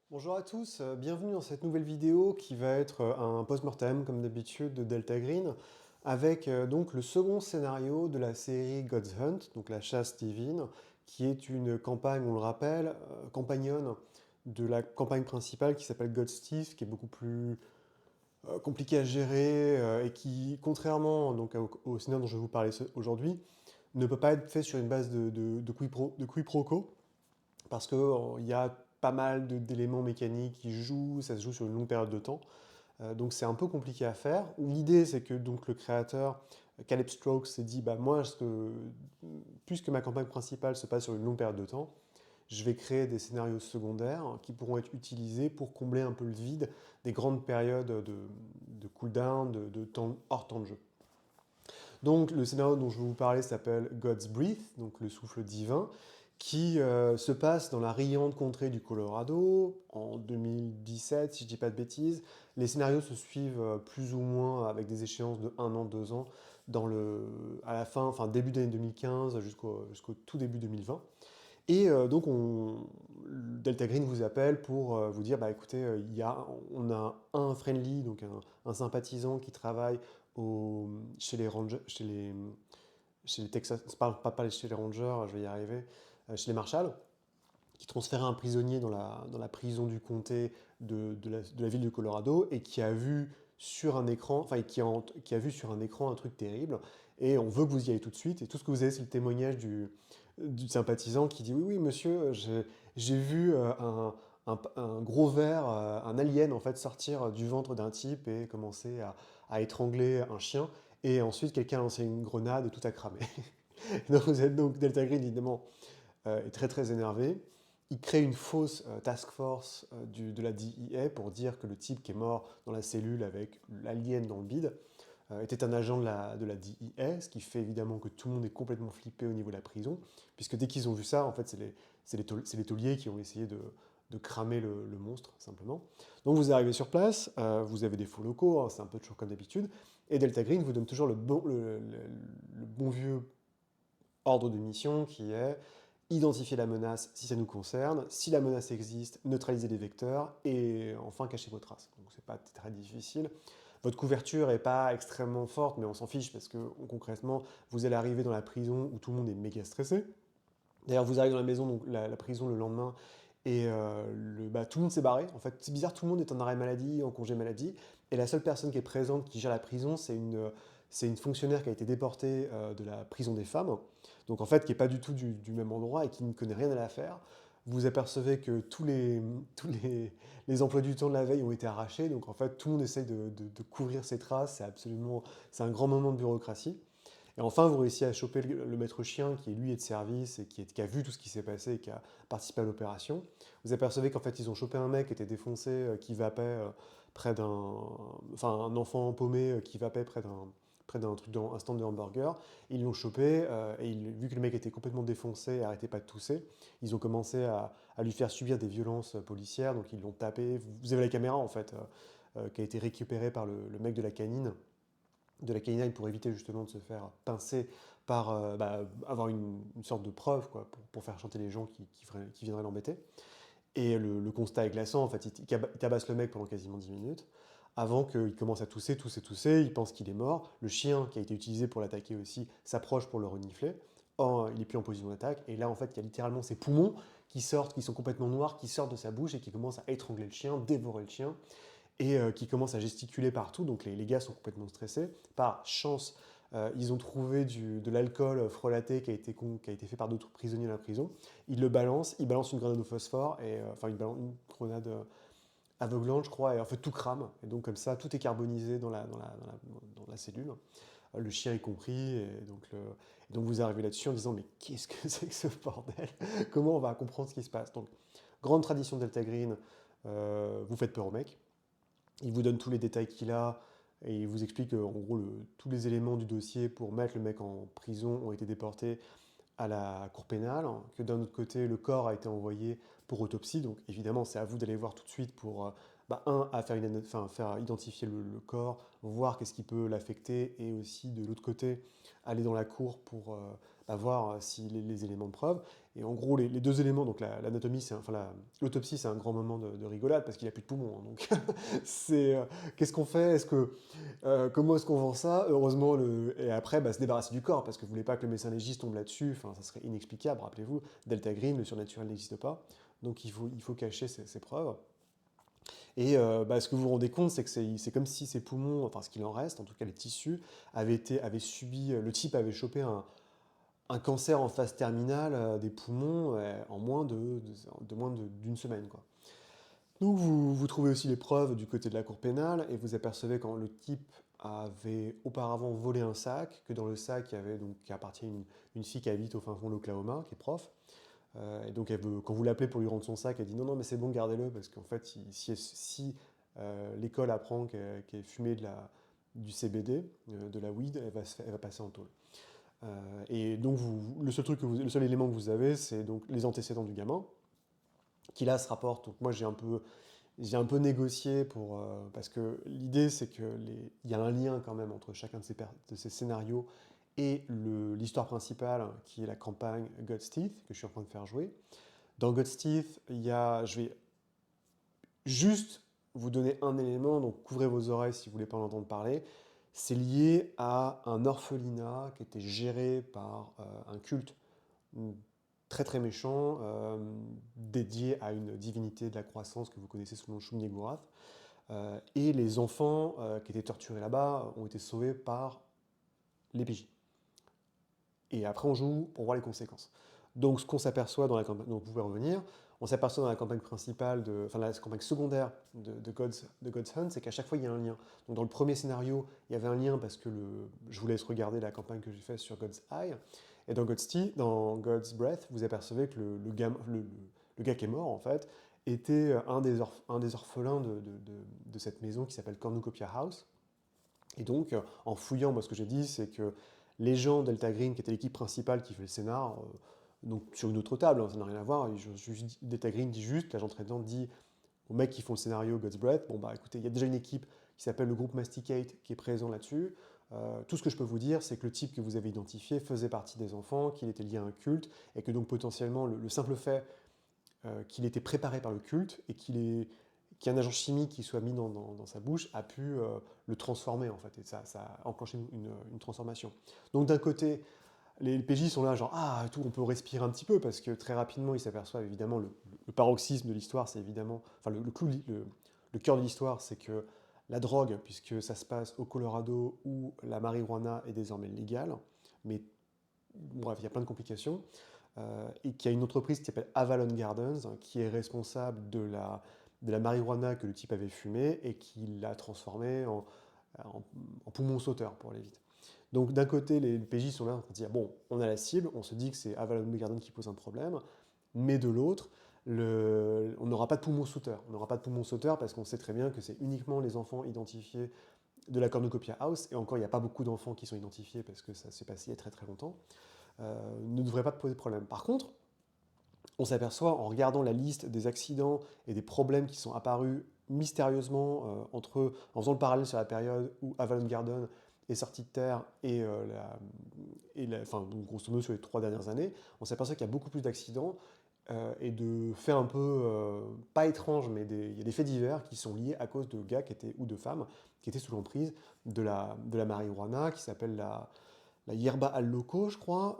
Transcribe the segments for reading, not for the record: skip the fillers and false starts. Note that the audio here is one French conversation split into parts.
Bonjour à tous, bienvenue dans cette nouvelle vidéo qui va être un post-mortem comme d'habitude de Delta Green avec donc le second scénario de la série God's Hunt, donc la chasse divine, qui est une campagne, on le rappelle, compagnonne de la campagne principale qui s'appelle God's Thief, qui est beaucoup plus compliquée à gérer et qui, contrairement donc, au scénario dont je vais vous parler aujourd'hui, ne peut pas être fait sur une base de quiproquo, parce qu'il y a pas mal d'éléments mécaniques qui jouent, ça se joue sur une longue période de temps. Donc c'est un peu compliqué à faire. L'idée, c'est que donc, le créateur, Caleb Strokes, s'est dit, bah, moi, puisque ma campagne principale se passe sur une longue période de temps, je vais créer des scénarios secondaires qui pourront être utilisés pour combler un peu le vide des grandes périodes de cooldown, de temps, hors temps de jeu. Donc le scénario dont je vais vous parler s'appelle God's Breath, donc le souffle divin, qui se passe dans la riante contrée du Colorado en 2017, si je ne dis pas de bêtises. Les scénarios se suivent plus ou moins avec des échéances de 1 an, 2 ans, à la fin, enfin début d'année 2015 jusqu'au tout début 2020. Et donc, Delta Green vous appelle pour vous dire, bah écoutez, on a un friendly, donc un sympathisant qui travaille chez les Rangers, chez les Texas, pas chez les Rangers, je vais y arriver, chez les Marshals, qui transférait un prisonnier dans la prison du comté de la ville du Colorado et qui a vu sur un écran, enfin qui a vu sur un écran un truc terrible, et on veut que vous y ayez tout de suite, et tout ce que vous avez, c'est le témoignage du sympathisant qui dit oui, oui, monsieur, j'ai vu un gros ver, un alien en fait, sortir du ventre d'un type et commencer à étrangler un chien, et ensuite quelqu'un a lancé une grenade et tout a cramé. Donc vous êtes donc Delta Green, évidemment, est très très énervé. Il crée une fausse task force de la DEA pour dire que le type qui est mort dans la cellule avec l'alien dans le bide était un agent de la DEA, ce qui fait évidemment que tout le monde est complètement flippé au niveau de la prison, puisque dès qu'ils ont vu ça, en fait, c'est les tauliers qui ont essayé de cramer le monstre, simplement. Donc vous arrivez sur place, vous avez des faux locaux, hein, c'est un peu toujours comme d'habitude, et Delta Green vous donne toujours le bon vieux ordre de mission qui est identifier la menace si ça nous concerne, si la menace existe, neutraliser les vecteurs et enfin cacher vos traces. Donc c'est pas très difficile. Votre couverture est pas extrêmement forte, mais on s'en fiche parce que concrètement, vous allez arriver dans la prison où tout le monde est méga stressé. D'ailleurs, vous arrivez dans la maison, donc la prison le lendemain, et tout le monde s'est barré. En fait, c'est bizarre, tout le monde est en arrêt maladie, en congé maladie, et la seule personne qui est présente, qui gère la prison, c'est une fonctionnaire qui a été déportée de la prison des femmes, donc en fait, qui n'est pas du tout du même endroit et qui ne connaît rien à l'affaire. Vous apercevez que les emplois du temps de la veille ont été arrachés, donc en fait, tout le monde essaye de couvrir ses traces, c'est un grand moment de bureaucratie. Et enfin, vous réussissez à choper le maître chien qui, lui, est de service et qui a vu tout ce qui s'est passé et qui a participé à l'opération. Vous apercevez qu'en fait, ils ont chopé un mec qui était défoncé, qui vapait près d'un. Enfin, un enfant paumé qui vapait près d'un truc, un stand de hamburger. Ils l'ont chopé et vu que le mec était complètement défoncé et arrêtait pas de tousser, ils ont commencé à lui faire subir des violences policières. Donc, ils l'ont tapé. Vous avez la caméra, en fait, qui a été récupérée par le mec de la canine pour éviter justement de se faire pincer par avoir une sorte de preuve quoi, pour faire chanter les gens qui viendraient l'embêter. Et le constat est glaçant, en fait, il tabasse le mec pendant quasiment 10 minutes, avant qu'il commence à tousser, tousser, tousser, il pense qu'il est mort, le chien qui a été utilisé pour l'attaquer aussi s'approche pour le renifler, or il est plus en position d'attaque, et là en fait il y a littéralement ses poumons qui sortent, qui sont complètement noirs, qui sortent de sa bouche et qui commencent à étrangler le chien, dévorer le chien, et qui commence à gesticuler partout, donc les gars sont complètement stressés. Par chance, ils ont trouvé de l'alcool frelaté qui a été fait par d'autres prisonniers à la prison. Ils balancent une grenade au phosphore, enfin ils balancent une grenade aveuglante, je crois, et en fait tout crame. Et donc comme ça, tout est carbonisé dans la cellule. Le chien est compris, et donc vous arrivez là-dessus en disant mais qu'est-ce que c'est que ce bordel? Comment on va comprendre ce qui se passe? Donc, grande tradition Delta Green, vous faites peur au mec. Il vous donne tous les détails qu'il a et il vous explique en gros tous les éléments du dossier pour mettre le mec en prison ont été déportés à la cour pénale, que d'un autre côté le corps a été envoyé pour autopsie. Donc évidemment, c'est à vous d'aller voir tout de suite pour, à faire identifier le corps, voir qu'est-ce qui peut l'affecter, et aussi de l'autre côté, aller dans la cour pour voir si les éléments de preuve. Et en gros, les deux éléments, donc l'anatomie, l'autopsie, c'est un grand moment de rigolade parce qu'il n'y a plus de poumons. Hein. Donc, qu'est-ce qu'on fait? Comment est-ce qu'on vend ça? Heureusement, et après, se débarrasser du corps parce que vous voulez pas que le médecin légiste tombe là-dessus. Enfin, ça serait inexplicable. Rappelez-vous, Delta Green, le surnaturel n'existe pas. Donc, il faut cacher ces preuves. Et ce que vous vous rendez compte, c'est que c'est comme si ses poumons, enfin ce qu'il en reste, en tout cas les tissus, avaient subi. Le type avait chopé un cancer en phase terminale des poumons en moins d'une semaine, quoi. Donc vous trouvez aussi les preuves du côté de la cour pénale et vous apercevez quand le type avait auparavant volé un sac, que dans le sac il y avait donc qui appartient à une fille qui habite au fin fond de l'Oklahoma, qui est prof. Et donc quand vous l'appelez pour lui rendre son sac, elle dit non non mais c'est bon, gardez-le parce qu'en fait si l'école apprend qu'elle fumait du CBD, de la weed, elle va passer en tôle. Et donc le seul élément que vous avez, c'est donc les antécédents du gamin, qui là se rapportent. Donc moi j'ai un peu négocié parce que l'idée c'est il y a un lien quand même entre chacun de ces scénarios et l'histoire principale qui est la campagne God's Teeth que je suis en train de faire jouer. Dans God's Teeth, je vais juste vous donner un élément, donc couvrez vos oreilles si vous voulez pas en entendre parler. C'est lié à un orphelinat qui était géré par un culte très très méchant, dédié à une divinité de la croissance que vous connaissez sous le nom de Shum-Niggurath. Et les enfants qui étaient torturés là-bas ont été sauvés par les PJ. Et après on joue pour voir les conséquences. Donc ce qu'on s'aperçoit dans la campagne, donc vous pouvez revenir, on s'aperçoit dans la campagne principale, la campagne secondaire de God's Hunt, c'est qu'à chaque fois il y a un lien. Donc dans le premier scénario, il y avait un lien parce que je vous laisse regarder la campagne que j'ai faite sur God's Eye. Et dans God's Breath, vous apercevez que le gars qui est mort, en fait, était un des orphelins de cette maison qui s'appelle Cornucopia House. Et donc, en fouillant, moi ce que j'ai dit, c'est que les gens Delta Green, qui était l'équipe principale qui fait le scénar, donc sur une autre table, hein, ça n'a rien à voir, Delta Green dit juste, l'agent traitant dit aux mecs qui font le scénario God's Breath, bon écoutez, il y a déjà une équipe qui s'appelle le groupe Masticate qui est présent là-dessus. Tout ce que je peux vous dire, c'est que le type que vous avez identifié faisait partie des enfants, qu'il était lié à un culte, et que donc potentiellement le simple fait qu'il était préparé par le culte et qu'il y ait un agent chimique qui soit mis dans sa bouche a pu le transformer en fait, et ça a enclenché une transformation. Donc d'un côté, les PJ sont là genre tout, on peut respirer un petit peu parce que très rapidement ils s'aperçoivent évidemment le paroxysme de l'histoire, c'est évidemment, enfin le cœur de l'histoire, c'est que la drogue, puisque ça se passe au Colorado où la marijuana est désormais légale, mais bref, il y a plein de complications, et qu'il y a une entreprise qui s'appelle Avalon Gardens qui est responsable de la marijuana que le type avait fumée et qui l'a transformée en poumon sauteur, pour aller vite. Donc d'un côté, les PJ sont là en train de dire bon, on a la cible, on se dit que c'est Avalon Gardens qui pose un problème, mais de l'autre, on n'aura pas de poumon sauteur. On n'aura pas de poumon sauteur parce qu'on sait très bien que c'est uniquement les enfants identifiés de la Cornucopia House, et encore il n'y a pas beaucoup d'enfants qui sont identifiés parce que ça s'est passé il y a très très longtemps, ne devrait pas poser de problème. Par contre, on s'aperçoit en regardant la liste des accidents et des problèmes qui sont apparus mystérieusement en faisant le parallèle sur la période où Avalon Garden est sorti de terre donc, grosso modo sur les 3 dernières années, on s'aperçoit qu'il y a beaucoup plus d'accidents et de faits un peu, pas étranges, mais il y a des faits divers qui sont liés à cause de gars ou de femmes qui étaient sous l'emprise de la marijuana, qui s'appelle la Yerba al Loco, je crois,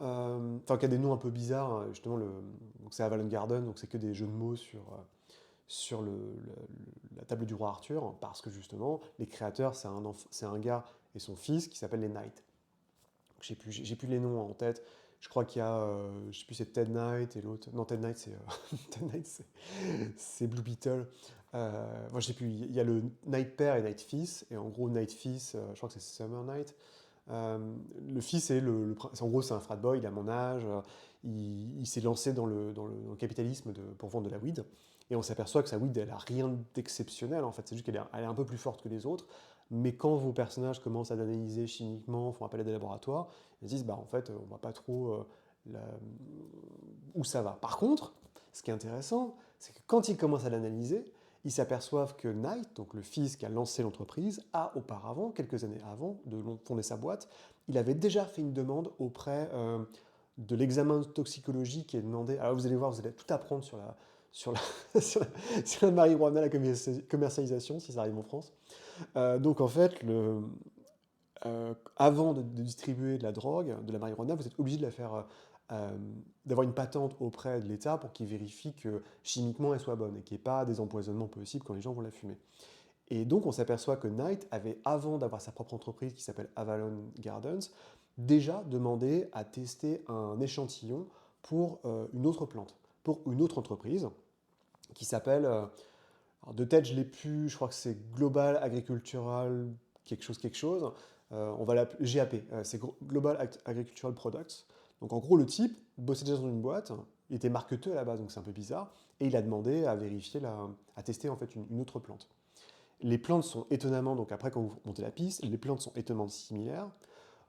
qui a des noms un peu bizarres, hein, justement, donc c'est Avalon Garden, donc c'est que des jeux de mots sur la table du roi Arthur, parce que justement, les créateurs, c'est un gars et son fils qui s'appellent les Knight. J'ai plus les noms en tête. Je crois qu'il y a, je sais plus, c'est Ted Knight et l'autre. Non, Ted Knight, Ted Knight, c'est Blue Beetle. Moi, je sais plus. Il y a le Knight père et Knight fils, et en gros, Knight fils, je crois que c'est Summer Knight. Le fils est en gros, c'est un frat boy, il a mon âge. Il s'est lancé dans le capitalisme pour vendre de la weed. Et on s'aperçoit que sa weed, elle a rien d'exceptionnel en fait. C'est juste qu'elle est un peu plus forte que les autres. Mais quand vos personnages commencent à l'analyser chimiquement, font appel à des laboratoires, ils disent en fait, on voit pas trop où ça va. Par contre, ce qui est intéressant, c'est que quand ils commencent à l'analyser, ils s'aperçoivent que Knight, donc le fils qui a lancé l'entreprise, a auparavant, quelques années avant de fonder sa boîte, il avait déjà fait une demande auprès de l'examen de toxicologie qui est demandé. Alors vous allez voir, vous allez tout apprendre sur sur la marijuana, la commercialisation, si ça arrive en France. Donc en fait, avant de distribuer de la drogue, de la marijuana, vous êtes obligé de la faire, d'avoir une patente auprès de l'État pour qu'il vérifie que chimiquement elle soit bonne et qu'il n'y ait pas des empoisonnements possibles quand les gens vont la fumer. Et donc on s'aperçoit que Knight avait, avant d'avoir sa propre entreprise qui s'appelle Avalon Gardens, déjà demandé à tester un échantillon pour une autre plante, pour une autre entreprise qui s'appelle, de tête je l'ai plus, je crois que c'est Global Agricultural quelque chose, on va l'appeler GAP, c'est Global Agricultural Products. Donc en gros le type bossait déjà dans une boîte, il était marketeur à la base donc c'est un peu bizarre, et il a demandé à vérifier, à tester en fait une autre plante. Les plantes sont étonnamment, donc après quand vous montez la piste, les plantes sont étonnamment similaires.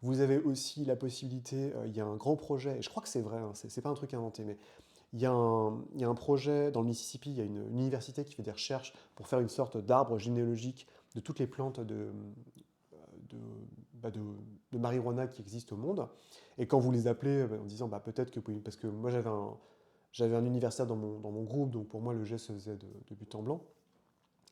Vous avez aussi la possibilité, il y a un grand projet, et je crois que c'est vrai, hein, c'est pas un truc inventé, mais il y a un projet dans le Mississippi, il y a une université qui fait des recherches pour faire une sorte d'arbre généalogique de toutes les plantes de, bah, de, de marijuana qui existent au monde. Et quand vous les appelez en disant bah, peut-être que, parce que moi j'avais un universitaire dans mon groupe, donc pour moi le geste se faisait de but en blanc,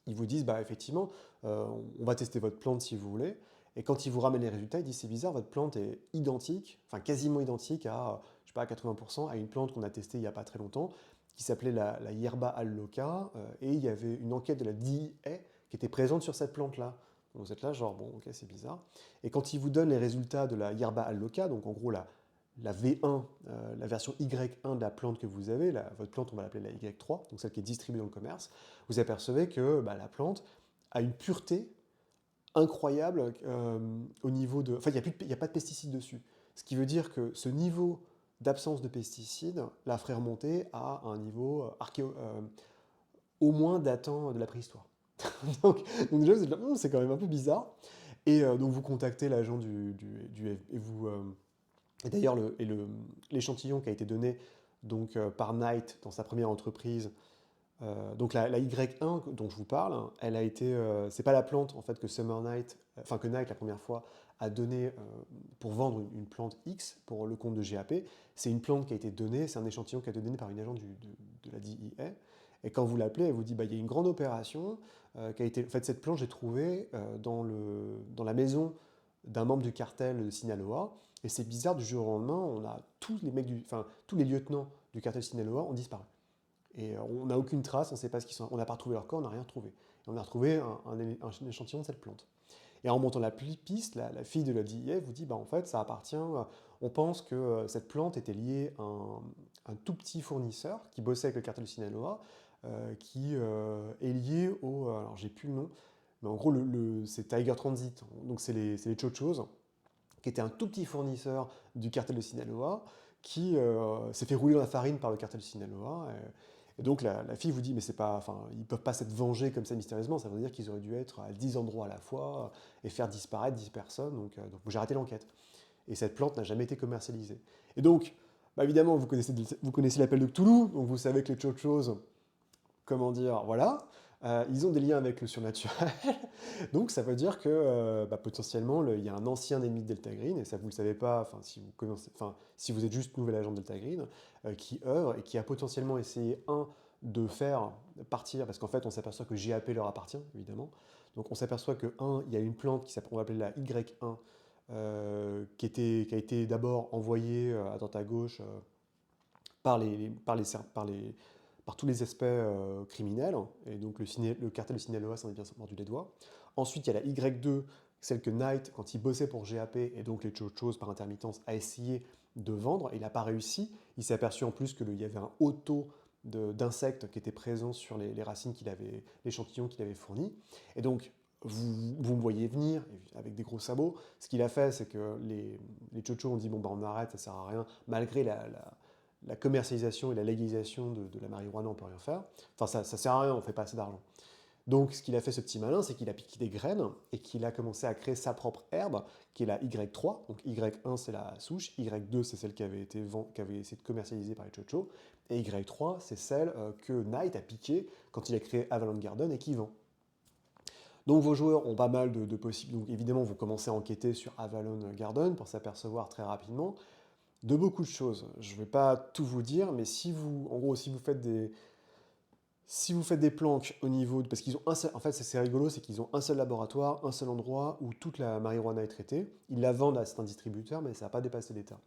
ils vous disent, bah, effectivement, on va tester votre plante si vous voulez. Et quand ils vous ramènent les résultats, ils disent, c'est bizarre, votre plante est identique, enfin quasiment identique à, je sais pas, à 80%, à une plante qu'on a testée il n'y a pas très longtemps, qui s'appelait la Yerba alloca, et il y avait une enquête de la DEA qui était présente sur cette plante-là. Donc vous êtes là, genre, bon, ok, c'est bizarre. Et quand ils vous donnent les résultats de la Yerba alloca, donc en gros la V1, la version Y1 de la plante que vous avez, votre plante on va l'appeler la Y3, donc celle qui est distribuée dans le commerce, vous apercevez que bah, la plante a une pureté incroyable au niveau de... Enfin, il n'y a pas de pesticides dessus. Ce qui veut dire que ce niveau d'absence de pesticides la ferait remonter à un niveau au moins datant de la préhistoire. donc déjà, vous êtes là, c'est quand même un peu bizarre. Et donc vous contactez l'agent et vous... et d'ailleurs, l'échantillon qui a été donné donc, par Knight dans sa première entreprise, donc la Y1 dont je vous parle, hein, elle a été, c'est pas la plante en fait que Summer Knight, enfin que Knight la première fois a donné pour vendre une plante X pour le compte de GAP. C'est une plante qui a été donnée, c'est un échantillon qui a été donné par une agente de la DEA. Et quand vous l'appelez, elle vous dit bah, il y a une grande opération qui a été. En fait, cette plante j'ai trouvée dans la maison d'un membre du cartel de Sinaloa. Et c'est bizarre, du jour au lendemain, on a tous les mecs tous les lieutenants du cartel Sinaloa ont disparu. Et on n'a aucune trace, on ne sait pas ce qu'ils sont. On n'a pas retrouvé leur corps, on n'a rien trouvé. Et on a retrouvé un échantillon de cette plante. Et en montant la piste, la fille de la DIF vous dit bah, en fait, ça appartient. On pense que cette plante était liée à un tout petit fournisseur qui bossait avec le cartel de Sinaloa, qui est lié au. Alors, j'ai plus le nom, mais en gros, c'est Tiger Transit. Donc, c'est les Chochos, qui était un tout petit fournisseur du cartel de Sinaloa, qui s'est fait rouler dans la farine par le cartel de Sinaloa. Et donc la fille vous dit, mais c'est pas, enfin, ils peuvent pas s'être vengés comme ça mystérieusement, ça veut dire qu'ils auraient dû être à 10 endroits à la fois et faire disparaître 10 personnes, donc j'ai arrêté l'enquête. Et cette plante n'a jamais été commercialisée. Et donc, bah, évidemment, vous connaissez l'appel de Cthulhu, donc vous savez que les Chochos, comment dire, voilà, ils ont des liens avec le surnaturel, donc ça veut dire que bah, potentiellement il y a un ancien ennemi de Delta Green, et ça vous ne le savez pas, si vous êtes juste nouvel agent de Delta Green, qui œuvre et qui a potentiellement essayé, de faire partir, parce qu'en fait on s'aperçoit que GAP leur appartient, évidemment, donc on s'aperçoit que, il y a une plante qui s'appelle, on va appeler la Y1, qui a été d'abord envoyée à droite à gauche par tous les aspects criminels, et donc le cartel de Sinaloa s'en est bien mordu les doigts. Ensuite, il y a la Y2, celle que Knight, quand il bossait pour GAP, et donc les Chochos par intermittence, a essayé de vendre, et il n'a pas réussi. Il s'est aperçu en plus qu'il y avait un haut taux d'insectes qui était présent sur les racines l'échantillon qu'il avait fourni. Et donc, vous me voyez venir avec des gros sabots. Ce qu'il a fait, c'est que les Chochos ont dit bon, bah, on arrête, ça sert à rien, malgré la commercialisation et la légalisation de la marijuana, on peut rien faire. Enfin, ça sert à rien, on fait pas assez d'argent. Donc ce qu'il a fait ce petit malin, c'est qu'il a piqué des graines et qu'il a commencé à créer sa propre herbe, qui est la Y3. Donc Y1 c'est la souche, Y2 c'est celle qui avait essayé de commercialiser par les Chocho, et Y3 c'est celle que Knight a piquée quand il a créé Avalon Garden et qui vend. Donc vos joueurs ont pas mal de possibles. Donc évidemment, vous commencez à enquêter sur Avalon Garden pour s'apercevoir très rapidement de beaucoup de choses. Je ne vais pas tout vous dire, mais si vous, en gros, si vous faites des planques au niveau parce qu'ils ont un seul, en fait, c'est rigolo, c'est qu'ils ont un seul laboratoire, un seul endroit où toute la marijuana est traitée. Ils la vendent à certains distributeurs, mais ça n'a pas dépassé l'État.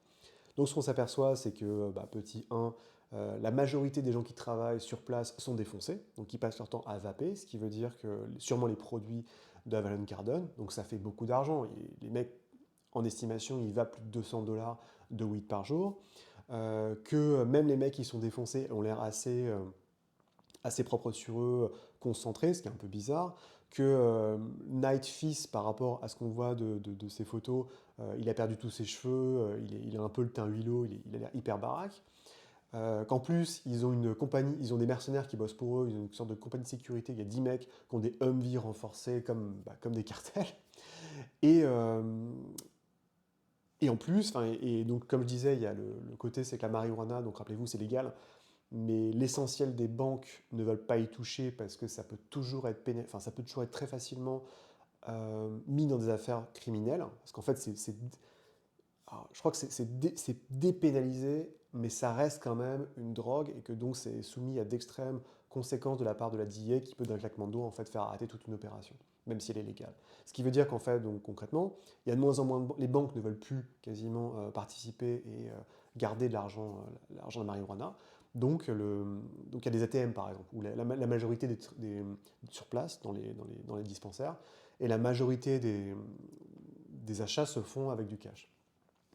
Donc ce qu'on s'aperçoit, c'est que, petit 1, la majorité des gens qui travaillent sur place sont défoncés, donc ils passent leur temps à vaper, ce qui veut dire que sûrement les produits d'Avalon Garden, donc ça fait beaucoup d'argent. Les mecs, en estimation, ils vapent plus de 200 $ de weed par jour, que même les mecs qui sont défoncés ont l'air assez propres sur eux, concentrés, ce qui est un peu bizarre, que Night Fist, par rapport à ce qu'on voit de ses photos, il a perdu tous ses cheveux, il a un peu le teint huilot, il a l'air hyper baraque. Qu'en plus, ils ont une compagnie, ils ont des mercenaires qui bossent pour eux, ils ont une sorte de compagnie de sécurité, il y a 10 mecs qui ont des Humvee renforcés comme des cartels. Et, euh, et en plus, et donc comme je disais, il y a le côté, c'est que la marijuana, donc rappelez-vous, c'est légal, mais l'essentiel des banques ne veulent pas y toucher parce que ça peut toujours être, ça peut toujours être très facilement mis dans des affaires criminelles. Parce qu'en fait, je crois que c'est dépénalisé, mais ça reste quand même une drogue et que donc c'est soumis à d'extrêmes conséquences de la part de la DEA qui peut d'un claquement de doigts en fait faire arrêter toute une opération, même si elle est légale. Ce qui veut dire qu'en fait, donc concrètement, il y a de moins en moins les banques ne veulent plus quasiment participer et garder de l'argent de marijuana. Donc, donc il y a des ATM par exemple, où la majorité sur place, dans les dispensaires, et la majorité des achats se font avec du cash.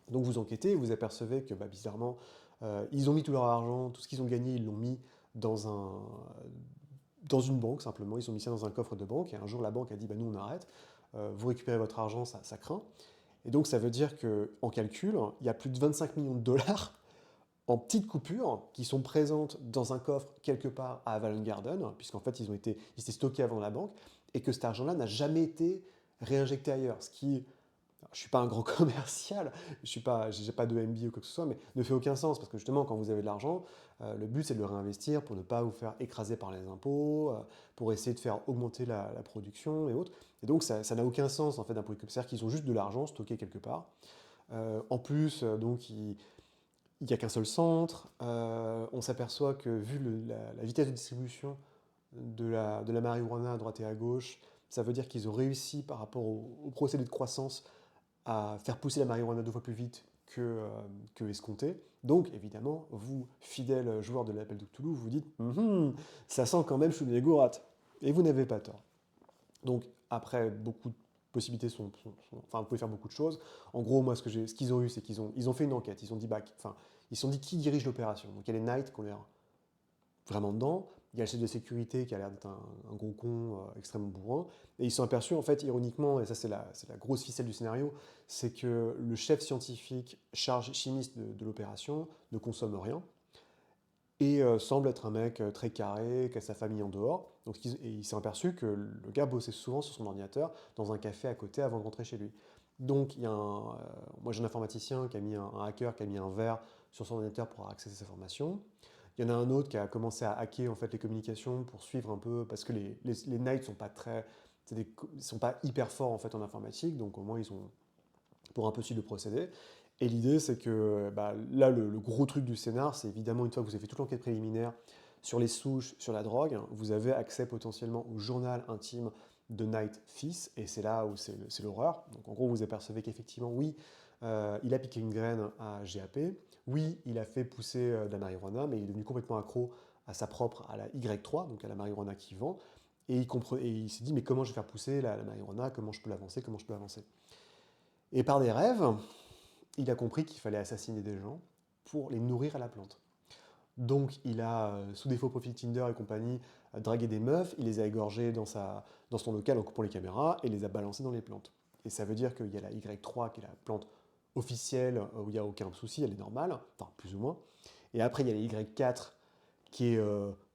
Donc vous enquêtez et vous apercevez que bizarrement, ils ont mis tout leur argent, tout ce qu'ils ont gagné, ils l'ont mis dans, dans une banque simplement, ils ont mis ça dans un coffre de banque et un jour la banque a dit nous on arrête, vous récupérez votre argent, ça craint. Et donc ça veut dire qu'en calcul, il y a plus de 25 millions de dollars en petites coupures qui sont présentes dans un coffre quelque part à Avalon Garden, puisqu'en fait ils étaient stockés avant la banque, et que cet argent-là n'a jamais été réinjecté ailleurs, ce qui je ne suis pas un grand commercial, je n'ai pas de MBA ou quoi que ce soit, mais ne fait aucun sens parce que justement, quand vous avez de l'argent, le but c'est de le réinvestir pour ne pas vous faire écraser par les impôts, pour essayer de faire augmenter la production et autres. Et donc ça n'a aucun sens en fait d'un point de vue. C'est-à-dire qu'ils ont juste de l'argent stocké quelque part. En plus, donc il n'y a qu'un seul centre. On s'aperçoit que vu la vitesse de distribution de la marijuana à droite et à gauche, ça veut dire qu'ils ont réussi par rapport au procédé de croissance à faire pousser la marijuana 2 fois plus vite que escompté. Donc, évidemment, vous, fidèles joueurs de l'appel de Cthulhu, vous dites ça sent quand même Chounet Gourat. Et vous n'avez pas tort. Donc, après, beaucoup de possibilités enfin, vous pouvez faire beaucoup de choses. En gros, moi, ce qu'ils ont eu, c'est qu'ils ont fait une enquête. Ils ont dit, ils se sont dit qui dirige l'opération. Donc, il y a les Knights qui ont l'air vraiment dedans. Il y a le chef de sécurité qui a l'air d'être un gros con extrêmement bourrin. Et ils sont aperçus, en fait, ironiquement, et ça c'est la grosse ficelle du scénario, c'est que le chef scientifique, charge chimiste de l'opération, ne consomme rien. Et semble être un mec très carré, qui a sa famille en dehors. Donc, et il s'est aperçu que le gars bossait souvent sur son ordinateur, dans un café à côté, avant de rentrer chez lui. Donc, il y a moi j'ai un informaticien qui a mis un hacker qui a mis un verre sur son ordinateur pour accéder à ces informations. Il y en a un autre qui a commencé à hacker en fait les communications pour suivre un peu, parce que les Knights sont pas sont pas hyper forts en fait en informatique, donc au moins ils ont pour un peu suivre le procédé. Et l'idée c'est que là le gros truc du scénar, c'est évidemment une fois que vous avez fait toute l'enquête préliminaire sur les souches, sur la drogue, vous avez accès potentiellement au journal intime de Night Fist, et c'est là où c'est l'horreur. Donc en gros vous apercevez qu'effectivement oui, il a piqué une graine à GAP, oui, il a fait pousser de la marijuana, mais il est devenu complètement accro à la Y3, donc à la marijuana qu'il vend, et il s'est dit, mais comment je vais faire pousser la marijuana, comment je peux l'avancer, comment je peux avancer. Et par des rêves, il a compris qu'il fallait assassiner des gens pour les nourrir à la plante. Donc il a, sous des faux profils Tinder et compagnie, dragué des meufs, il les a égorgées dans son local en coupant les caméras et les a balancées dans les plantes. Et ça veut dire qu'il y a la Y3 qui est la plante officielle où il n'y a aucun souci, elle est normale, enfin plus ou moins. Et après il y a la Y4 qui est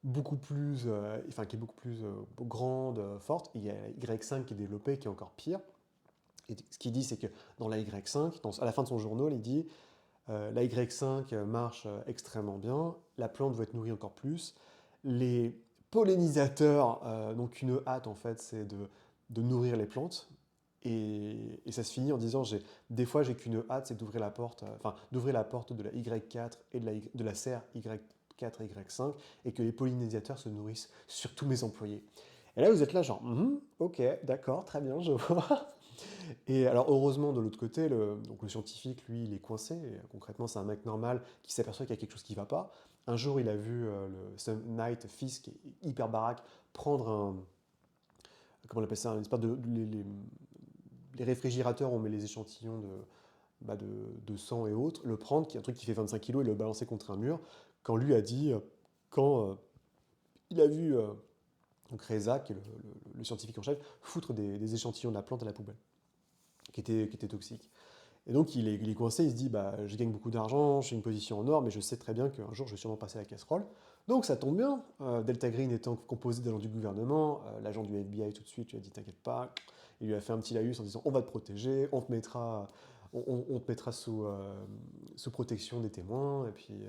beaucoup plus, enfin qui est beaucoup plus grande, forte. Et il y a la Y5 qui est développée, qui est encore pire. Et ce qu'il dit, c'est que dans la Y5, à la fin de son journal, il dit la Y5 marche extrêmement bien, la plante veut être nourrie encore plus. Les pollinisateurs, donc une hâte en fait, c'est de nourrir les plantes. Et ça se finit en disant, des fois j'ai qu'une hâte, c'est d'ouvrir la porte, d'ouvrir la porte de la Y4 et de la serre Y4 et Y5, et que les pollinisateurs se nourrissent sur tous mes employés. Et là vous êtes là genre, ok, d'accord, très bien, je vois. Et alors heureusement de l'autre côté, donc le scientifique, lui, il est coincé. Et, concrètement, c'est un mec normal qui s'aperçoit qu'il y a quelque chose qui ne va pas. Un jour, il a vu le Sam Knight, fils, qui est hyper baraque, prendre comment on appelle ça, une espèce les réfrigérateurs, on met les échantillons de sang et autres, le prendre, qui est un truc qui fait 25 kilos, et le balancer contre un mur, quand lui a dit, quand il a vu donc Reza, qui est le scientifique en chef, foutre des échantillons de la plante à la poubelle, qui était toxique. Et donc il est coincé, il se dit bah, je gagne beaucoup d'argent, j'ai une position en or, mais je sais très bien qu'un jour je vais sûrement passer à la casserole. Donc ça tombe bien, Delta Green étant composé d'agents du gouvernement, l'agent du FBI tout de suite lui a dit t'inquiète pas, il lui a fait un petit laïus en disant on va te protéger, on te mettra sous protection des témoins, et puis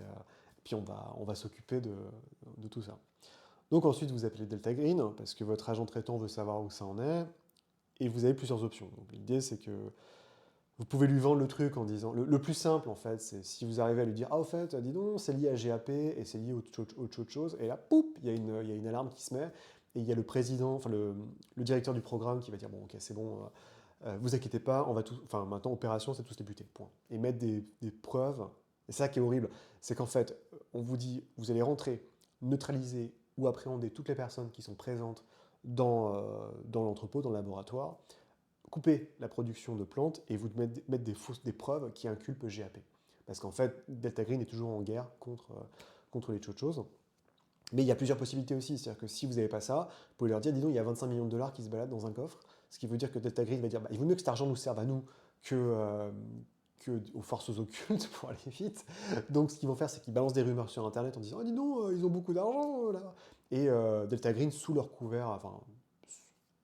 on va s'occuper de tout ça. Donc ensuite vous appelez Delta Green, parce que votre agent traitant veut savoir où ça en est, et vous avez plusieurs options. Donc l'idée c'est que vous pouvez lui vendre le truc en disant. Le plus simple, en fait, c'est si vous arrivez à lui dire ah, au fait, dis donc, c'est lié à GAP et c'est lié à autre chose. Et là, poup, il y a une alarme qui se met. Et il y a le président, enfin le directeur du programme qui va dire bon, ok, c'est bon, vous inquiétez pas, on va tout. Enfin, maintenant, opération, c'est tous les buter. Point. Et mettre des preuves. Et c'est ça qui est horrible. C'est qu'en fait, on vous dit vous allez rentrer, neutraliser ou appréhender toutes les personnes qui sont présentes dans l'entrepôt, dans le laboratoire, couper la production de plantes et vous mettre des preuves qui inculpent GAP. Parce qu'en fait, Delta Green est toujours en guerre contre les choses. Mais il y a plusieurs possibilités aussi. C'est-à-dire que si vous n'avez pas ça, vous pouvez leur dire, dis donc, il y a 25 millions de dollars qui se baladent dans un coffre. Ce qui veut dire que Delta Green va dire, bah, il vaut mieux que cet argent nous serve à nous que aux forces occultes pour aller vite. Donc ce qu'ils vont faire, c'est qu'ils balancent des rumeurs sur Internet en disant, oh, dis donc, ils ont beaucoup d'argent là. Et Delta Green, sous leur couvert, enfin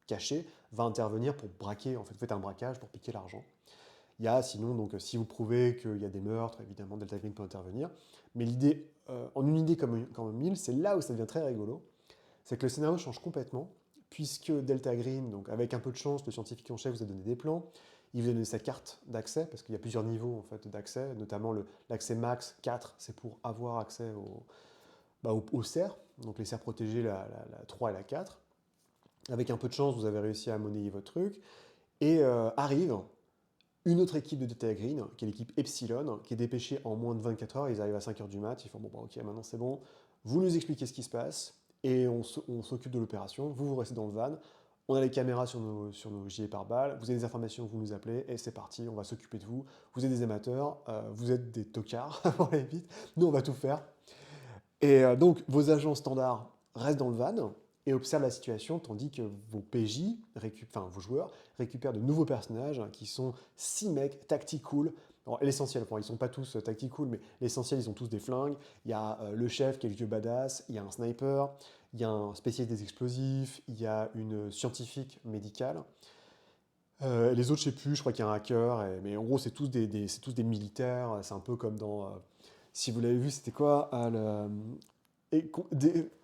caché, va intervenir pour braquer, en fait, vous faites un braquage pour piquer l'argent. Il y a sinon, donc, si vous prouvez qu'il y a des meurtres, évidemment, Delta Green peut intervenir. Mais l'idée, en une idée comme mille, c'est là où ça devient très rigolo, c'est que le scénario change complètement, puisque Delta Green, donc avec un peu de chance, le scientifique en chef vous a donné des plans, il vous a donné sa carte d'accès, parce qu'il y a plusieurs niveaux en fait, d'accès, notamment l'accès max 4, c'est pour avoir accès aux serres, donc les serres protégées, la 3 et la 4. Avec un peu de chance, vous avez réussi à monnayer votre truc. Et arrive une autre équipe de Delta Green, qui est l'équipe Epsilon, qui est dépêchée en moins de 24 heures. Ils arrivent à 5 heures du mat. Ils font bon, bah, ok, maintenant c'est bon. Vous nous expliquez ce qui se passe et on s'occupe de l'opération. Vous restez dans le van. On a les caméras sur nos gilets pare-balles. Vous avez des informations, vous nous appelez et c'est parti. On va s'occuper de vous. Vous êtes des amateurs, vous êtes des tocards pour aller vite. Nous, on va tout faire. Et donc, vos agents standards restent dans le van et observent la situation, tandis que vos PJ, enfin vos joueurs, récupèrent de nouveaux personnages qui sont 6 mecs tactical. L'essentiel, enfin, ils sont pas tous tactical, mais l'essentiel, ils ont tous des flingues. Il y a le chef qui est le vieux badass, il y a un sniper, il y a un spécialiste des explosifs, il y a une scientifique médicale. Les autres, je sais plus, je crois qu'il y a un hacker, mais en gros, c'est tous des militaires. C'est un peu comme dans. Si vous l'avez vu, c'était quoi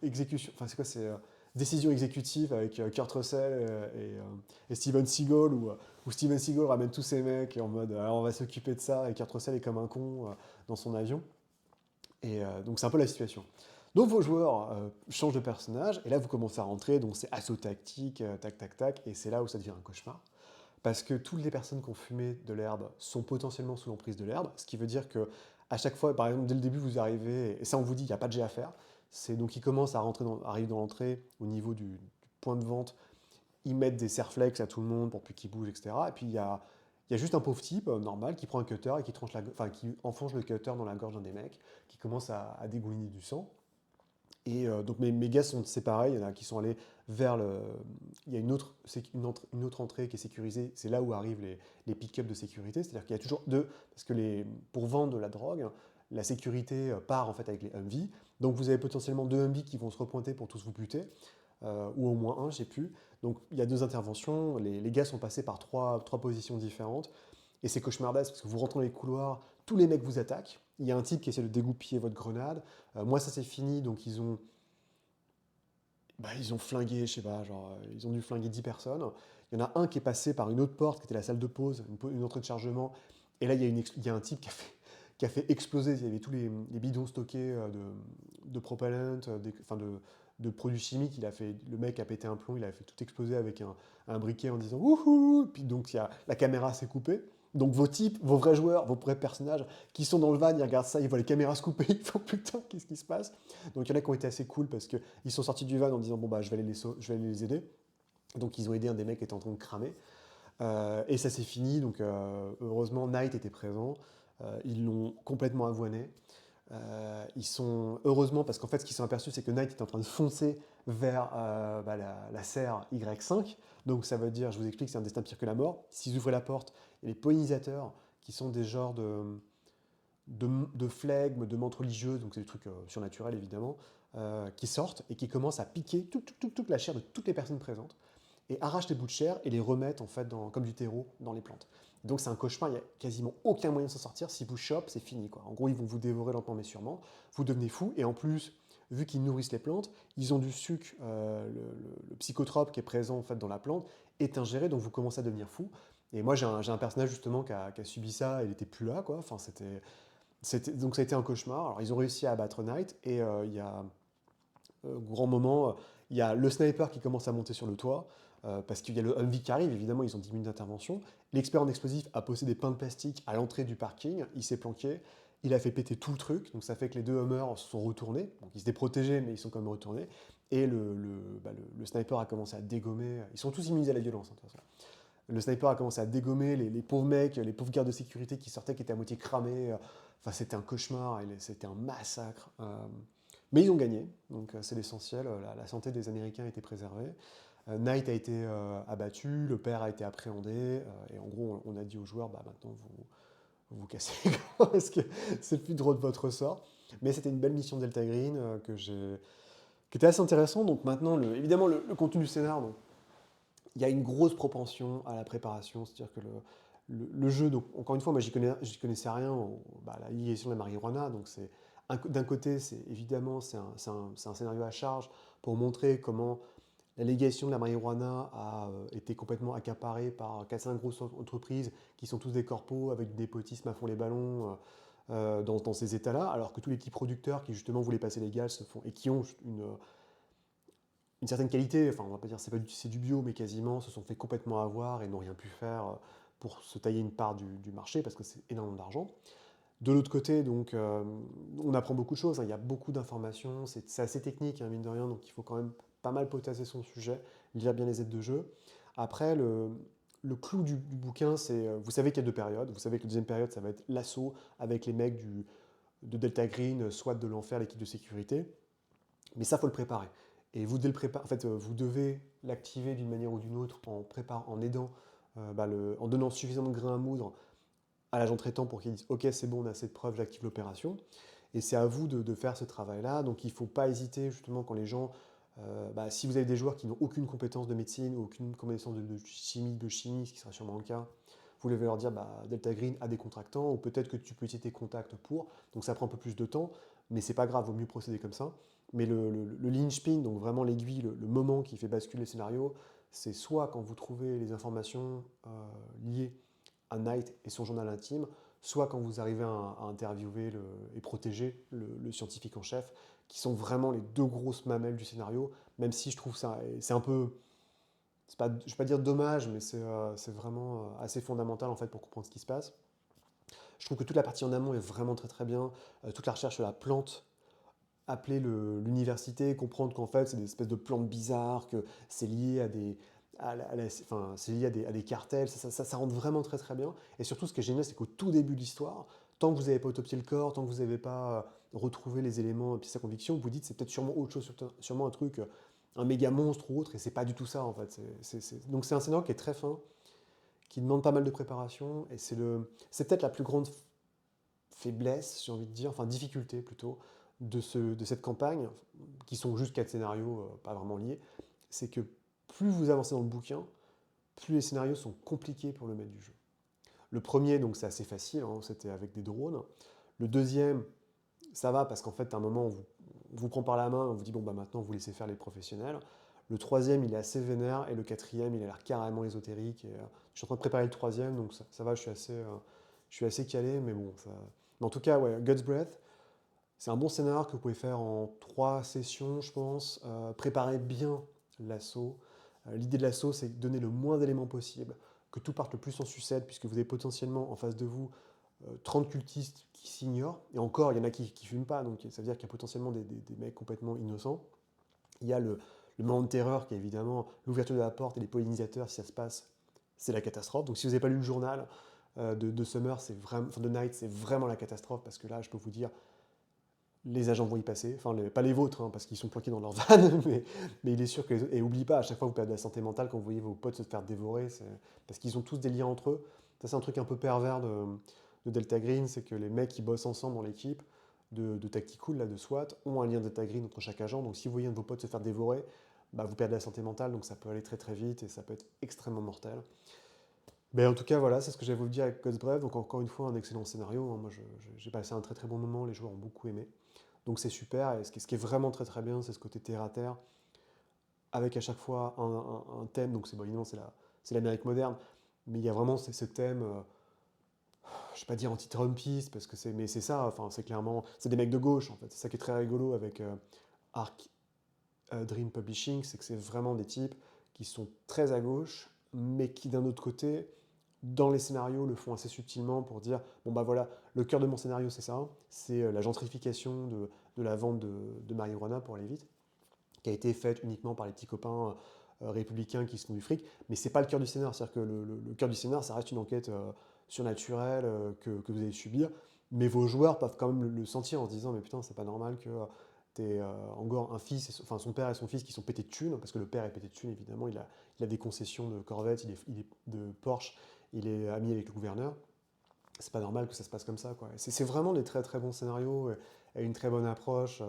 exécution. Enfin, c'est quoi c'est décision exécutive avec Kurt Russell et Steven Seagal, où Steven Seagal ramène tous ses mecs en mode alors on va s'occuper de ça, et Kurt Russell est comme un con dans son avion. Et donc, c'est un peu la situation. Donc, vos joueurs changent de personnage, et là, vous commencez à rentrer, donc c'est assaut tactique, tac, tac, tac, et c'est là où ça devient un cauchemar. Parce que toutes les personnes qui ont fumé de l'herbe sont potentiellement sous l'emprise de l'herbe, ce qui veut dire que à chaque fois, par exemple, dès le début, vous arrivez, et ça on vous dit, il n'y a pas de jet à faire, c'est donc ils commencent à arriver dans l'entrée, au niveau du point de vente, ils mettent des serflex à tout le monde pour plus qu'ils bougent, etc. Et puis il y a juste un pauvre type normal qui prend un cutter et qui enfonce le cutter dans la gorge d'un des mecs, qui commence à dégouliner du sang. Et donc mes gars sont séparés, il y en a qui sont allés vers le. Il y a une autre entrée qui est sécurisée, c'est là où arrivent les pick-up de sécurité, c'est-à-dire qu'il y a toujours deux, parce que pour vendre de la drogue, la sécurité part en fait avec les Humvee, Donc vous avez potentiellement 2 zombies qui vont se repointer pour tous vous buter, ou au moins un, je sais plus. Donc il y a 2 interventions, les gars sont passés par trois positions différentes, et c'est cauchemardesque parce que vous rentrez dans les couloirs, tous les mecs vous attaquent, il y a un type qui essaie de dégoupiller votre grenade. Moi ça c'est fini, donc ils ont flingué, je sais pas, genre, ils ont dû flinguer 10 personnes. Il y en a un qui est passé par une autre porte, qui était la salle de pause, une entrée de chargement. Et là, il y a un type qui a fait exploser. Il y avait tous les bidons stockés de propellant, enfin de produits chimiques. Le mec a pété un plomb, il a fait tout exploser avec un briquet en disant Wouhou. Puis donc, la caméra s'est coupée. Donc vos types, vos vrais joueurs, vos vrais personnages qui sont dans le van, ils regardent ça, ils voient les caméras se couper, ils font putain, qu'est-ce qui se passe? Donc il y en a qui ont été assez cool parce qu'ils sont sortis du van en disant bon bah je vais aller les aider. Donc ils ont aidé un des mecs qui était en train de cramer. Et ça s'est fini, donc heureusement Knight était présent. Ils l'ont complètement avoiné. Heureusement, parce qu'en fait ce qu'ils sont aperçus c'est que Knight était en train de foncer vers la serre Y5. Donc ça veut dire, je vous explique, c'est un destin pire que la mort. S'ils ouvraient la porte, il y a les pollinisateurs qui sont des genres de flegmes, de menthes religieuses, donc c'est des trucs surnaturels évidemment, qui sortent et qui commencent à piquer toute la chair de toutes les personnes présentes et arrachent les bouts de chair et les remettent en fait comme du terreau dans les plantes. Donc c'est un cauchemar, il n'y a quasiment aucun moyen de s'en sortir. Si vous chopent, c'est fini, quoi. En gros, ils vont vous dévorer lentement mais sûrement. Vous devenez fou et en plus, vu qu'ils nourrissent les plantes, ils ont du sucre, le psychotrope qui est présent en fait dans la plante est ingéré, donc vous commencez à devenir fou. Et moi, j'ai un personnage justement qui a subi ça, il n'était plus là, quoi. Enfin, donc ça a été un cauchemar. Alors ils ont réussi à abattre Knight et il y a grand moment, il y a le sniper qui commence à monter sur le toit parce qu'il y a le Humvee qui arrive, évidemment ils ont 10 minutes d'intervention. L'expert en explosifs a posé des pains de plastique à l'entrée du parking, il s'est planqué, il a fait péter tout le truc, donc ça fait que les deux Hummers se sont retournés, donc ils étaient protégés mais ils sont quand même retournés, et le sniper a commencé à dégommer, ils sont tous immunisés à la violence hein, de toute façon. Le sniper a commencé à dégommer les pauvres mecs, les pauvres gardes de sécurité qui sortaient, qui étaient à moitié cramés. Enfin, c'était un cauchemar, c'était un massacre. Mais ils ont gagné, donc c'est l'essentiel. La santé des Américains a été préservée. Knight a été abattu, le père a été appréhendé, et en gros, on a dit aux joueurs, bah maintenant vous cassez, parce que c'est plus drôle de votre sort. Mais c'était une belle mission de Delta Green qui était assez intéressant. Donc maintenant, évidemment, le contenu du scénar, donc, il y a une grosse propension à la préparation, c'est-à-dire que le jeu, donc encore une fois, moi j'y connaissais rien, la légalisation de la marijuana, donc d'un côté, évidemment, c'est un scénario à charge pour montrer comment la légalisation de la marijuana a été complètement accaparée par 4-5 grosses entreprises qui sont tous des corpos avec du népotisme à fond les ballons dans ces états-là, alors que tous les petits producteurs qui justement voulaient passer légal se font et qui ont une certaine qualité, enfin on va pas dire c'est du bio, mais quasiment se sont fait complètement avoir et n'ont rien pu faire pour se tailler une part du marché parce que c'est énormément d'argent. De l'autre côté, donc, on apprend beaucoup de choses, hein, il y a beaucoup d'informations, c'est assez technique, hein, mine de rien, donc il faut quand même pas mal potasser son sujet, lire bien les aides de jeu. Après, le clou du bouquin, c'est, vous savez qu'il y a 2 périodes, vous savez que la deuxième période, ça va être l'assaut avec les mecs de Delta Green, soit de l'enfer, l'équipe de sécurité, mais ça, faut le préparer. Et vous devez le préparer. En fait, vous devez l'activer d'une manière ou d'une autre en aidant, en donnant suffisamment de grains à moudre à l'agent traitant pour qu'il dise OK, c'est bon, on a assez de preuves, j'active l'opération. Et c'est à vous de faire ce travail-là. Donc il ne faut pas hésiter, justement, quand les gens. Si vous avez des joueurs qui n'ont aucune compétence de médecine ou aucune connaissance de chimie, de chimie, ce qui sera sûrement le cas, vous devez leur dire Delta Green a des contractants, ou peut-être que tu peux utiliser tes contacts pour. Donc ça prend un peu plus de temps, mais c'est pas grave, vaut mieux procéder comme ça. Mais le linchpin, donc vraiment l'aiguille, le moment qui fait basculer le scénario, c'est soit quand vous trouvez les informations liées à Knight et son journal intime, soit quand vous arrivez à interviewer et protéger le scientifique en chef, qui sont vraiment les 2 grosses mamelles du scénario, même si je trouve ça, c'est un peu, je ne vais pas dire dommage, mais c'est vraiment assez fondamental en fait pour comprendre ce qui se passe. Je trouve que toute la partie en amont est vraiment très très bien, toute la recherche sur la plante, appeler l'université, comprendre qu'en fait c'est des espèces de plantes bizarres, que c'est lié à des, enfin, c'est lié à des cartels, ça rentre vraiment très très bien. Et surtout ce qui est génial, c'est qu'au tout début de l'histoire, tant que vous n'avez pas autopsié le corps, tant que vous n'avez pas retrouvé les éléments et puis sa conviction, vous dites c'est peut-être sûrement autre chose, sûrement un truc, un méga monstre ou autre, et c'est pas du tout ça en fait. Donc c'est un scénario qui est très fin, qui demande pas mal de préparation, et c'est peut-être la plus grande faiblesse, j'ai envie de dire, enfin difficulté plutôt, de cette campagne, qui sont juste 4 scénarios pas vraiment liés, c'est que plus vous avancez dans le bouquin, plus les scénarios sont compliqués pour le maître du jeu. Le premier, donc c'est assez facile, hein, c'était avec des drones. Le deuxième, ça va parce qu'en fait, à un moment, on vous prend par la main, on vous dit, bon, bah maintenant, vous laissez faire les professionnels. Le troisième, il est assez vénère, et le quatrième, il a l'air carrément ésotérique. Je suis en train de préparer le troisième, donc ça va, je suis assez calé, mais bon, ça... Mais en tout cas, ouais, God's Breath, c'est un bon scénar que vous pouvez faire en 3 sessions, je pense. Préparez bien l'assaut. L'idée de l'assaut, c'est de donner le moins d'éléments possible, que tout parte le plus en sucette, puisque vous avez potentiellement en face de vous 30 cultistes qui s'ignorent, et encore, il y en a qui ne fument pas, donc ça veut dire qu'il y a potentiellement des mecs complètement innocents. Il y a le moment de terreur qui est évidemment l'ouverture de la porte et les pollinisateurs, si ça se passe, c'est la catastrophe. Donc si vous n'avez pas lu le journal de Summer, enfin de Night, c'est vraiment la catastrophe, parce que là, je peux vous dire, les agents vont y passer, enfin pas les vôtres, hein, parce qu'ils sont planqués dans leur van, mais il est sûr que... Et n'oubliez pas, à chaque fois vous perdez de la santé mentale quand vous voyez vos potes se faire dévorer, parce qu'ils ont tous des liens entre eux. Ça c'est un truc un peu pervers de Delta Green, c'est que les mecs qui bossent ensemble dans l'équipe de Tactical, là, de SWAT, ont un lien Delta Green entre chaque agent, donc si vous voyez un de vos potes se faire dévorer, bah, vous perdez la santé mentale, donc ça peut aller très très vite et ça peut être extrêmement mortel. Mais en tout cas, voilà, c'est ce que j'avais à vous dire avec God's Breath, donc encore une fois, un excellent scénario, hein. Moi j'ai passé un très très bon moment, les joueurs ont beaucoup aimé. Donc c'est super, et ce qui est vraiment très très bien, c'est ce côté terre à terre, avec à chaque fois un thème, donc évidemment c'est l'Amérique moderne, mais il y a vraiment ce thème, je ne vais pas dire anti-Trumpiste, mais c'est ça, enfin c'est clairement, c'est des mecs de gauche en fait, c'est ça qui est très rigolo avec Arc Dream Publishing, c'est que c'est vraiment des types qui sont très à gauche, mais qui d'un autre côté, dans les scénarios, le font assez subtilement pour dire, bon bah voilà, le cœur de mon scénario c'est ça, c'est la gentrification de la vente de marijuana, pour aller vite, qui a été faite uniquement par les petits copains républicains qui se font du fric, mais c'est pas le cœur du scénar, c'est-à-dire que le cœur du scénar, ça reste une enquête surnaturelle que vous allez subir, mais vos joueurs peuvent quand même le sentir en se disant, mais putain, c'est pas normal que t'es encore un fils, enfin son père et son fils qui sont pétés de thunes, parce que le père est pété de thunes, évidemment, il a des concessions de Corvette, il est de Porsche, il est ami avec le gouverneur. C'est pas normal que ça se passe comme ça, quoi. C'est vraiment des très très bons scénarios et une très bonne approche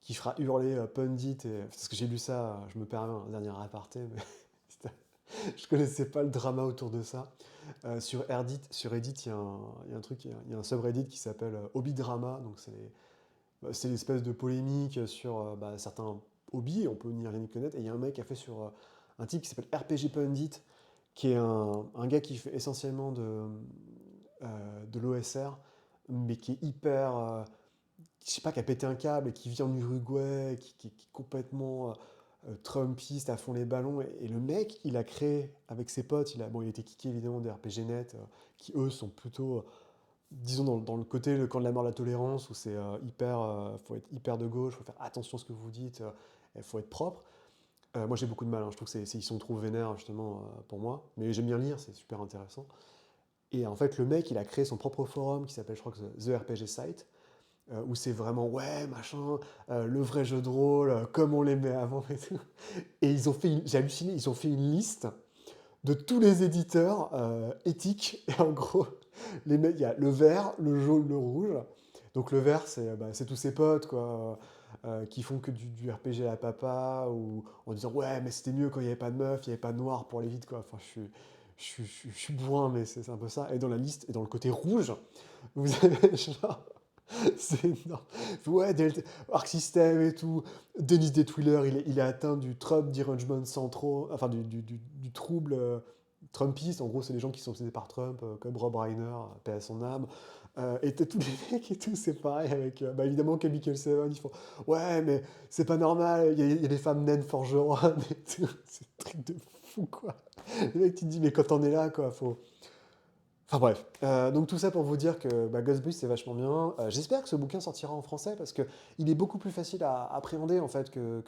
qui fera hurler Pundit. Parce que j'ai lu ça, je me permets un dernier aparté, mais je connaissais pas le drama autour de ça. Sur Reddit, il y a un truc, il y a un subreddit qui s'appelle Hobby Drama, donc c'est l'espèce de polémique sur certains hobbies, on peut ni rien y connaître, et il y a un mec qui a fait sur un type qui s'appelle RPG Pundit, qui est un gars qui fait essentiellement de l'OSR, mais qui est hyper, je sais pas, qui a pété un câble et qui vit en Uruguay, qui est complètement Trumpiste à fond les ballons. Et le mec, il a créé avec ses potes, il a été kické évidemment des RPG-Net, qui eux sont plutôt, disons, dans le côté, le camp de la mort, la tolérance, où c'est faut être hyper de gauche, faut faire attention à ce que vous dites, il faut être propre. Moi j'ai beaucoup de mal, hein. Je trouve qu'ils sont trop vénères justement pour moi, mais j'aime bien lire, c'est super intéressant. Et en fait, le mec, il a créé son propre forum qui s'appelle, je crois que The RPG Site, où c'est vraiment, ouais, machin, le vrai jeu de rôle, comme on l'aimait avant et tout. Et j'ai halluciné, ils ont fait une liste de tous les éditeurs éthiques. Et en gros, les mecs, il y a le vert, le jaune, le rouge. Donc le vert, c'est tous ses potes, quoi, qui font que du RPG à la papa, ou en disant, ouais, mais c'était mieux quand il n'y avait pas de meuf, il n'y avait pas de noir pour aller vite, quoi. Enfin, je suis bourrin, mais c'est un peu ça. Et dans la liste, et dans le côté rouge, vous avez genre... C'est énorme. Ouais, Arc System et tout. Dennis Detwiller, il est atteint du trouble derangement central, enfin du trouble Trumpiste. En gros, c'est les gens qui sont obsédés par Trump, comme Rob Reiner, paix à son âme. Et t'as tous les mecs et tout, c'est pareil avec, évidemment, Chemical 7, ils font ouais, mais c'est pas normal, il y a des femmes naines forgeronnes et tout. C'est un truc de fou, quoi. Le mec, tu te dis, mais quand on est là, quoi, faut. Enfin bref, donc tout ça pour vous dire que Ghostbusters c'est vachement bien. J'espère que ce bouquin sortira en français parce que il est beaucoup plus facile à appréhender en fait que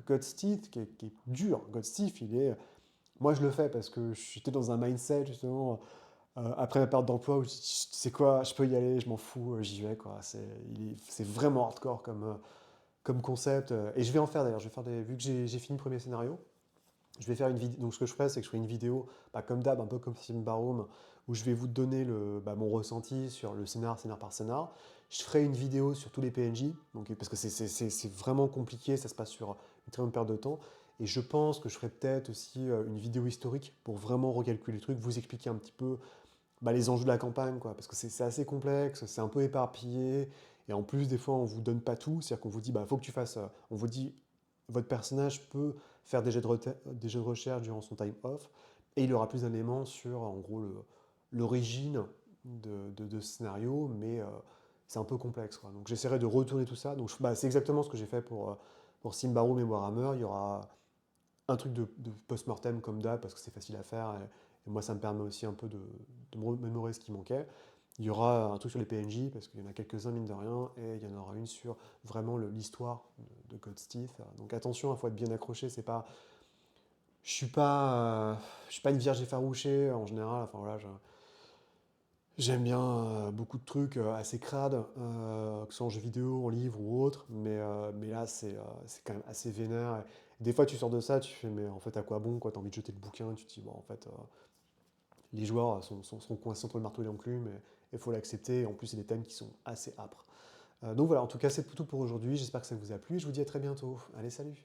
God's Teeth, qui est dur. God's Teeth, moi je le fais parce que j'étais dans un mindset justement après ma perte d'emploi où je dis, tu sais quoi, je peux y aller, je m'en fous, j'y vais quoi. C'est vraiment hardcore comme concept et je vais en faire d'ailleurs. Je vais faire vu que j'ai fini le premier scénario. Je vais faire une vidéo. Donc, ce que je ferai, c'est que je ferai une vidéo, comme d'hab, un peu comme Sim Baroum, où je vais vous donner mon ressenti sur le scénar par scénar. Je ferai une vidéo sur tous les PNJ, donc, parce que c'est vraiment compliqué, ça se passe sur une très longue période de temps. Et je pense que je ferai peut-être aussi une vidéo historique pour vraiment recalculer le truc, vous expliquer un petit peu les enjeux de la campagne, quoi, parce que c'est assez complexe, c'est un peu éparpillé, et en plus, des fois, on vous donne pas tout, c'est-à-dire qu'on vous dit, faut que tu fasses, on vous dit, votre personnage peut faire des jets de recherche durant son time off, et il aura plus d'éléments sur, en gros, l'origine de ce scénario, mais c'est un peu complexe, quoi. Donc j'essaierai de retourner tout ça, donc c'est exactement ce que j'ai fait pour Symbaroum et Warhammer, il y aura un truc de post-mortem comme d'hab, parce que c'est facile à faire, et moi ça me permet aussi un peu de me remémorer ce qui manquait. Il y aura un truc sur les PNJ, parce qu'il y en a quelques-uns mine de rien, et il y en aura une sur vraiment l'histoire de God's Teeth. Donc attention, il faut être bien accroché, c'est pas... Je suis pas une vierge effarouchée en général, enfin voilà, j'aime bien beaucoup de trucs assez crades, que ce soit en jeu vidéo, en livre ou autre, mais là c'est quand même assez vénère. Et des fois tu sors de ça, tu fais mais en fait à quoi bon, quoi, t'as envie de jeter le bouquin, tu te dis bon en fait les joueurs sont coincés entre le marteau et l'enclume, et il faut l'accepter, et en plus c'est des thèmes qui sont assez âpres. Donc voilà, en tout cas c'est tout pour aujourd'hui, j'espère que ça vous a plu, je vous dis à très bientôt, allez salut.